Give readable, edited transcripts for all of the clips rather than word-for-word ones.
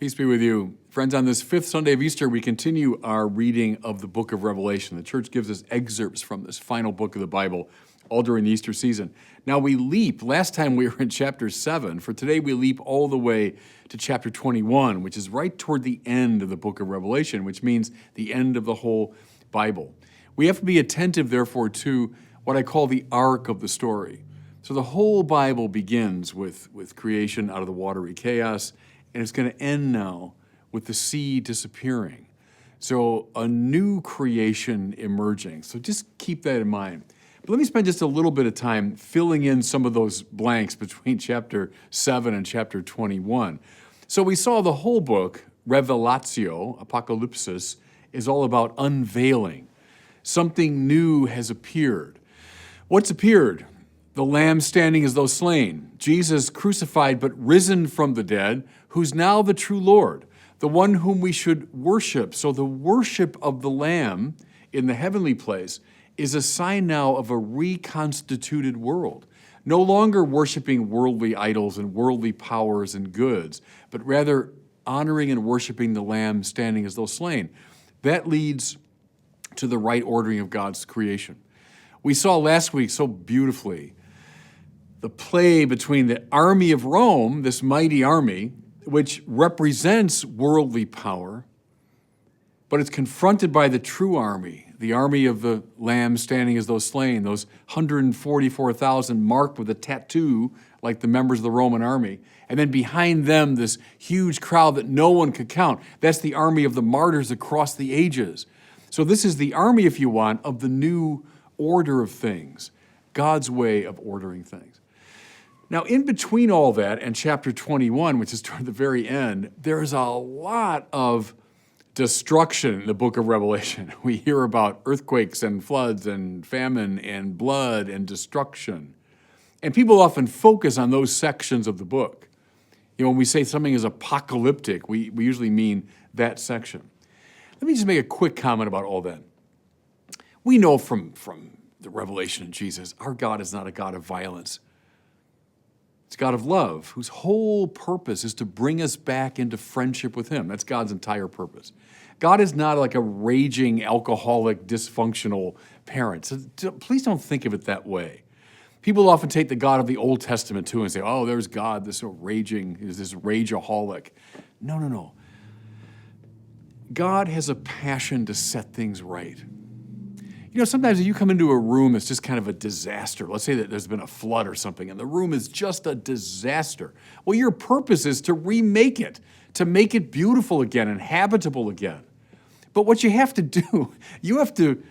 Peace be with you. Friends, on this fifth Sunday of Easter, we continue our reading of the book of Revelation. The church gives us excerpts from this final book of the Bible all during the Easter season. Now we leap. Last time we were in chapter 7. For today we leap all the way to chapter 21, which is right toward the end of the book of Revelation, which means the end of the whole Bible. We have to be attentive, therefore, to what I call the arc of the story. So the whole Bible begins with creation out of the watery chaos, and it's going to end now with the sea disappearing. So a new creation emerging. So just keep that in mind. But let me spend just a little bit of time filling in some of those blanks between chapter 7 and chapter 21. So we saw the whole book, Revelatio, Apocalypsis, is all about unveiling. Something new has appeared. What's appeared? The Lamb standing as though slain. Jesus crucified but risen from the dead, who's now the true Lord, the one whom we should worship. So the worship of the Lamb in the heavenly place is a sign now of a reconstituted world. No longer worshiping worldly idols and worldly powers and goods, but rather honoring and worshiping the Lamb standing as though slain. That leads to the right ordering of God's creation. We saw last week so beautifully the play between the army of Rome, this mighty army, which represents worldly power, but it's confronted by the true army, the army of the Lamb standing as though slain, those 144,000 marked with a tattoo like the members of the Roman army. And then behind them, this huge crowd that no one could count. That's the army of the martyrs across the ages. So this is the army, if you want, of the new order of things, God's way of ordering things. Now, in between all that and chapter 21, which is toward the very end, there's a lot of destruction in the book of Revelation. We hear about earthquakes and floods and famine and blood and destruction. And people often focus on those sections of the book. You know, when we say something is apocalyptic, we usually mean that section. Let me just make a quick comment about all that. We know from the revelation of Jesus, our God is not a God of violence. It's a God of love, whose whole purpose is to bring us back into friendship with him. That's God's entire purpose. God is not like a raging, alcoholic, dysfunctional parent. So please don't think of it that way. People often take the God of the Old Testament too and say, oh, there's God, this raging, is this rageaholic. No. God has a passion to set things right. You know, sometimes if you come into a room that's just kind of a disaster, let's say that there's been a flood or something, and the room is just a disaster. Well, your purpose is to remake it, to make it beautiful again and habitable again. But what you have to do, you have to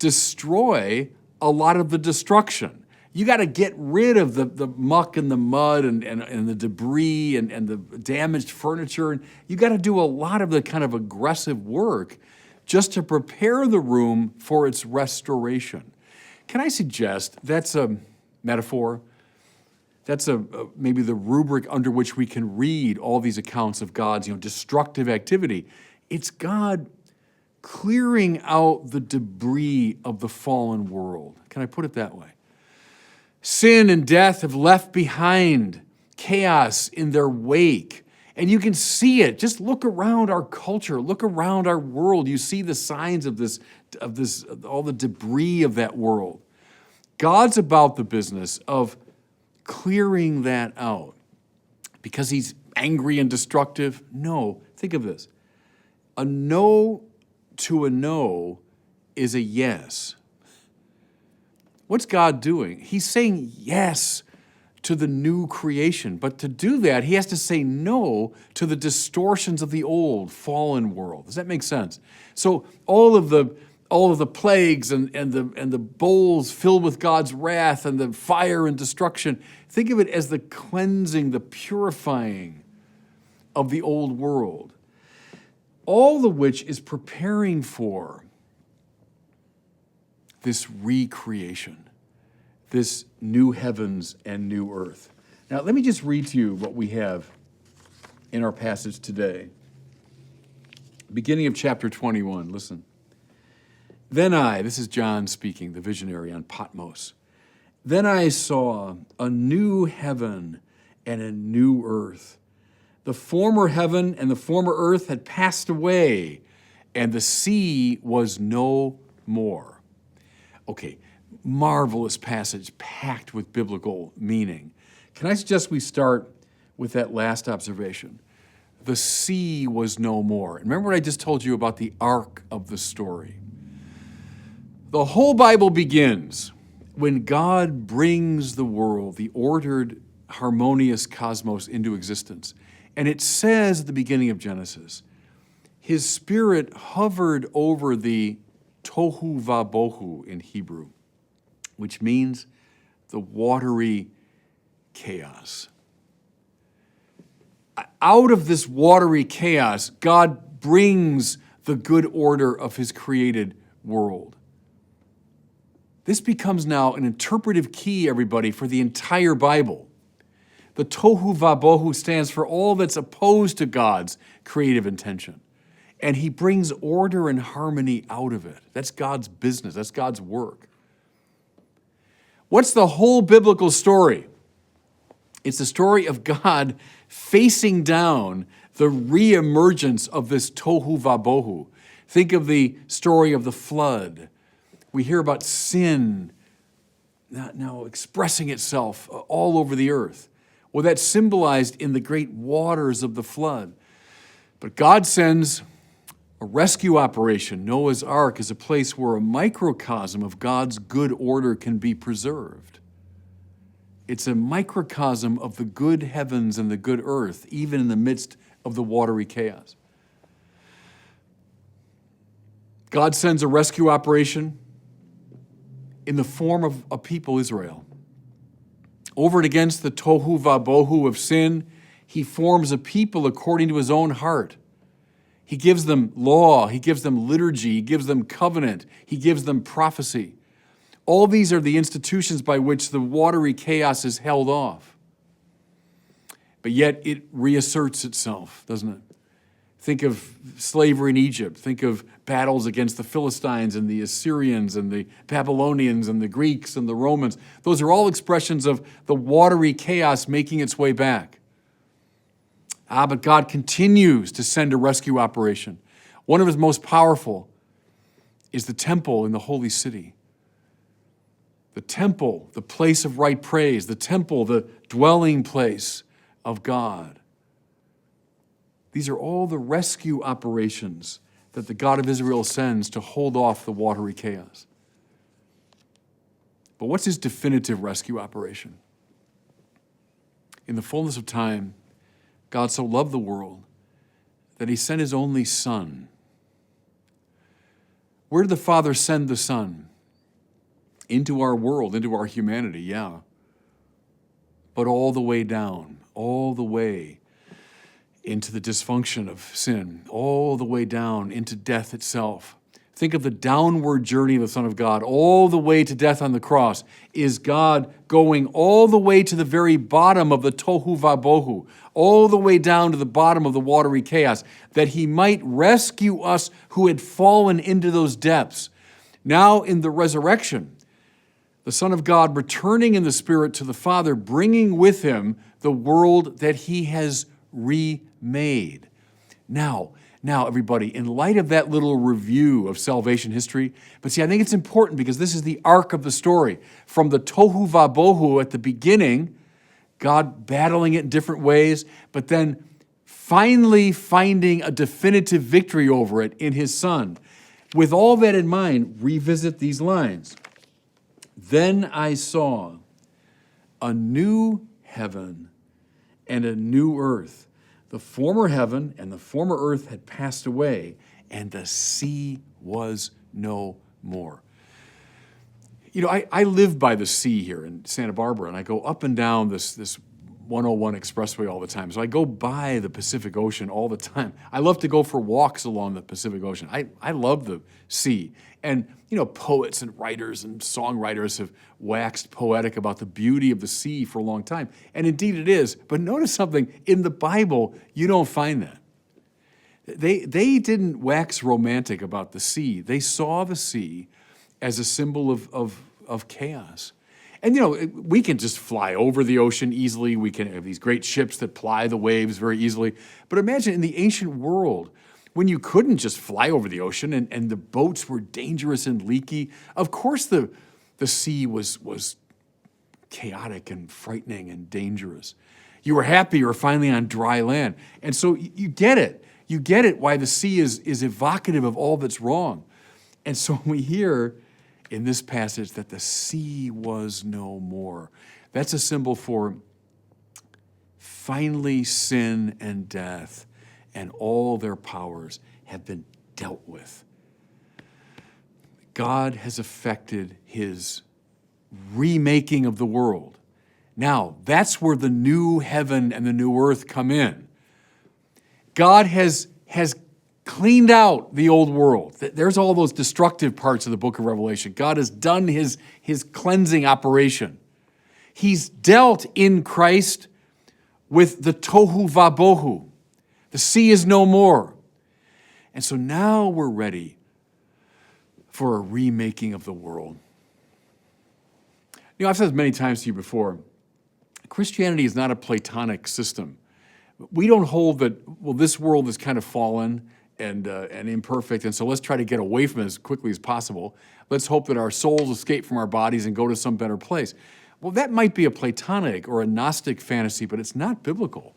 destroy a lot of the destruction. You got to get rid of the muck and the mud and the debris and the damaged furniture. And you got to do a lot of the kind of aggressive work just to prepare the room for its restoration. Can I suggest that's a metaphor? That's maybe the rubric under which we can read all these accounts of God's destructive activity. It's God clearing out the debris of the fallen world. Can I put it that way? Sin and death have left behind chaos in their wake. And you can see it. Just look around our culture, look around our world. You see the signs of this, all the debris of that world. God's about the business of clearing that out. Because he's angry and destructive? No. Think of this. A no to a no is a yes. What's God doing? He's saying yes to the new creation. But to do that, he has to say no to the distortions of the old fallen world. Does that make sense? So all of the plagues and the bowls filled with God's wrath and the fire and destruction, think of it as the cleansing, the purifying of the old world. All of which is preparing for this recreation, this new heavens and new earth. Now, let me just read to you what we have in our passage today. Beginning of chapter 21, listen. Then this is John speaking, the visionary on Patmos. Then I saw a new heaven and a new earth. The former heaven and the former earth had passed away, and the sea was no more. Okay, marvelous passage packed with biblical meaning. Can I suggest we start with that last observation? The sea was no more. Remember what I just told you about the arc of the story? The whole Bible begins when God brings the world, the ordered, harmonious cosmos, into existence. And it says at the beginning of Genesis, his spirit hovered over the tohu vabohu in Hebrew, which means the watery chaos. Out of this watery chaos, God brings the good order of his created world. This becomes now an interpretive key, everybody, for the entire Bible. The tohu vabohu stands for all that's opposed to God's creative intention. And he brings order and harmony out of it. That's God's business. That's God's work. What's the whole biblical story? It's the story of God facing down the reemergence of this tohu vabohu. Think of the story of the flood. We hear about sin now expressing itself all over the earth. Well, that's symbolized in the great waters of the flood. But God sends a rescue operation. Noah's Ark is a place where a microcosm of God's good order can be preserved. It's a microcosm of the good heavens and the good earth, even in the midst of the watery chaos. God sends a rescue operation in the form of a people, Israel. Over and against the tohu vabohu of sin, he forms a people according to his own heart. He gives them law, he gives them liturgy, he gives them covenant, he gives them prophecy. All these are the institutions by which the watery chaos is held off. But yet it reasserts itself, doesn't it? Think of slavery in Egypt. Think of battles against the Philistines and the Assyrians and the Babylonians and the Greeks and the Romans. Those are all expressions of the watery chaos making its way back. But God continues to send a rescue operation. One of his most powerful is the temple in the holy city. The temple, the place of right praise. The temple, the dwelling place of God. These are all the rescue operations that the God of Israel sends to hold off the watery chaos. But what's his definitive rescue operation? In the fullness of time, God so loved the world that he sent his only Son. Where did the Father send the Son? Into our world, into our humanity, yeah. But all the way down, all the way into the dysfunction of sin, all the way down into death itself. Think of the downward journey of the Son of God, all the way to death on the cross. Is God going all the way to the very bottom of the tohu vabohu, all the way down to the bottom of the watery chaos, that he might rescue us who had fallen into those depths. Now in the resurrection, the Son of God returning in the Spirit to the Father, bringing with him the world that he has remade. Now, everybody, in light of that little review of salvation history, but see, I think it's important because this is the arc of the story. From the tohu vabohu at the beginning, God battling it in different ways, but then finally finding a definitive victory over it in his Son. With all that in mind, revisit these lines. Then I saw a new heaven and a new earth. The former heaven and the former earth had passed away, and the sea was no more. You know, I live by the sea here in Santa Barbara, and I go up and down this 101 expressway all the time. So I go by the Pacific Ocean all the time. I love to go for walks along the Pacific Ocean. I love the sea. And, you know, poets and writers and songwriters have waxed poetic about the beauty of the sea for a long time. And indeed it is. But notice something, in the Bible, you don't find that. They didn't wax romantic about the sea. They saw the sea as a symbol of chaos. And, we can just fly over the ocean easily. We can have these great ships that ply the waves very easily. But imagine in the ancient world, when you couldn't just fly over the ocean and the boats were dangerous and leaky, of course the sea was chaotic and frightening and dangerous. You were happy you were finally on dry land. And so you get it. You get it why the sea is evocative of all that's wrong. And so we hear in this passage that the sea was no more. That's a symbol for finally sin and death and all their powers have been dealt with. God has effected his remaking of the world. Now, that's where the new heaven and the new earth come in. God has cleaned out the old world. There's all those destructive parts of the book of Revelation. God has done his cleansing operation. He's dealt in Christ with the tohu vabohu. The sea is no more. And so now we're ready for a remaking of the world. I've said this many times to you before, Christianity is not a Platonic system. We don't hold that, this world is kind of fallen and imperfect, and so let's try to get away from it as quickly as possible. Let's hope that our souls escape from our bodies and go to some better place. Well, that might be a Platonic or a Gnostic fantasy, but it's not biblical.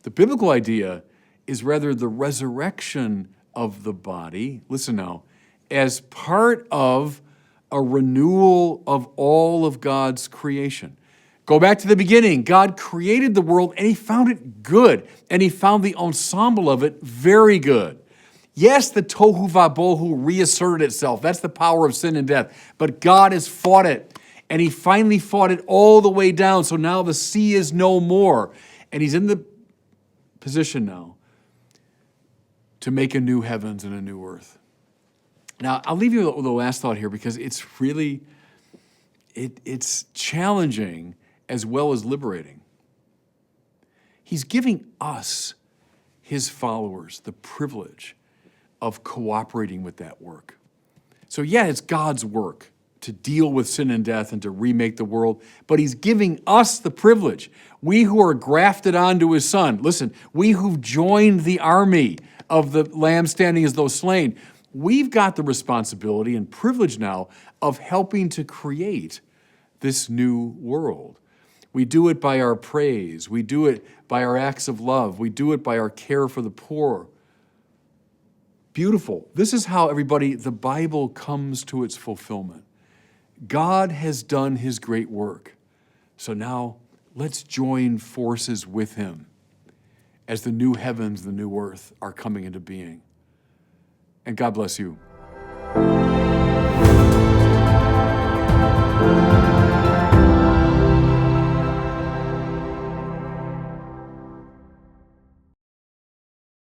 The biblical idea is rather the resurrection of the body, listen now, as part of a renewal of all of God's creation. Go back to the beginning. God created the world and he found it good, and he found the ensemble of it very good. Yes, the tohu vabohu reasserted itself. That's the power of sin and death. But God has fought it, and he finally fought it all the way down. So now the sea is no more. And he's in the position now to make a new heavens and a new earth. Now, I'll leave you with the last thought here because it's really, it's challenging as well as liberating. He's giving us, his followers, the privilege of cooperating with that work. So yeah, it's God's work to deal with sin and death and to remake the world, but he's giving us the privilege. We who are grafted onto his son, listen, we who've joined the army of the Lamb standing as though slain, we've got the responsibility and privilege now of helping to create this new world. We do it by our praise. We do it by our acts of love. We do it by our care for the poor. Beautiful. This is how, everybody, the Bible comes to its fulfillment. God has done his great work. So now let's join forces with him as the new heavens, the new earth are coming into being. And God bless you.